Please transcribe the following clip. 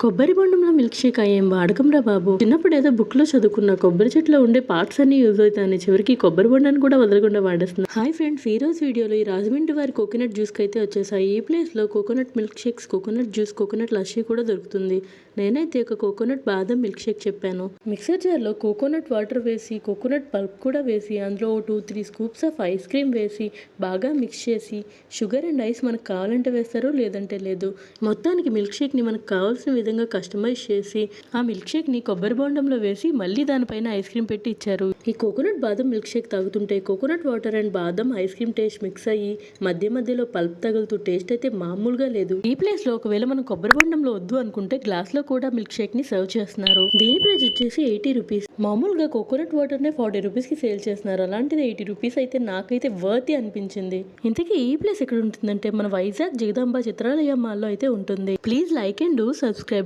కొబ్బరి బొండంలో milk shake అయ్యేం వాడకంరా బాబు. చిన్నప్పుడు ఏదో బుక్ లో చదువుకున్న కొబ్బరి చెట్లో ఉండే పార్ట్స్ అన్ని యూజ్ అవుతాయని చివరికి కొబ్బరి బొండాన్ని కూడా వదలకుండా వాడేస్తున్నా. హాయ్ ఫ్రెండ్స్, ఈ రోజు వీడియోలో ఈ రాజమండ్రి వారి కోకోనట్ జ్యూస్ కి అయితే వచ్చేసాయి. ఈ ప్లేస్ లో coconut milk shakes, coconut juice, coconut lassi కూడా దొరుకుతుంది. నేనైతే ఒక కోకోనట్ బాదం మిల్క్ షేక్ చెప్పాను. మిక్సర్ జార్ లో కోకోనట్ వాటర్ వేసి, కోకోనట్ పల్ప్ కూడా వేసి, అందులో 2-3 స్కూప్స్ ఆఫ్ ఐస్ క్రీమ్ వేసి బాగా మిక్స్ చేసి, షుగర్ అండ్ ఐస్ మనకు కావాలంటే వేస్తారు, లేదంటే లేదు. మొత్తానికి మిల్క్ షేక్ ని మనకు కావాల్సిన విధంగా కస్టమైజ్ చేసి ఆ మిల్క్ షేక్ ని కొబ్బరి బొండంలో వేసి మళ్ళీ దానిపైన ఐస్ క్రీమ్ పెట్టి ఇచ్చారు. ఈ కోకోనట్ బాదం మిల్క్ షేక్ తాగుతుంటే కోకోనట్ వాటర్ అండ్ బాదం ఐస్ క్రీమ్ టేస్ట్ మిక్స్ అయ్యి మధ్య మధ్యలో పల్ప్ తగులుతూ టేస్ట్ అయితే మామూలుగా లేదు. ఈ ప్లేస్ లో ఒకవేళ మనం కొబ్బరి బొండంలో వద్దు అనుకుంటే గ్లాస్ లో కూడా మిల్క్ షేక్ ని సర్వ్ చేస్తున్నారు. దీని ప్రైస్ వచ్చేసి 80 రూపీస్. మామూలుగా కోకోనట్ వాటర్ నే 40 రూపీస్ కి సేల్ చేస్తున్నారు. అలాంటిది 80 రూపీస్ అయితే నాకైతే వర్తీ అనిపించింది. ఇంతకీ ఈ ప్లేస్ ఎక్కడ ఉంటుందంటే మన వైజాగ్ జగదాంబ చిత్రాలయ మాల్లో అయితే ఉంటుంది. Please like and do subscribe.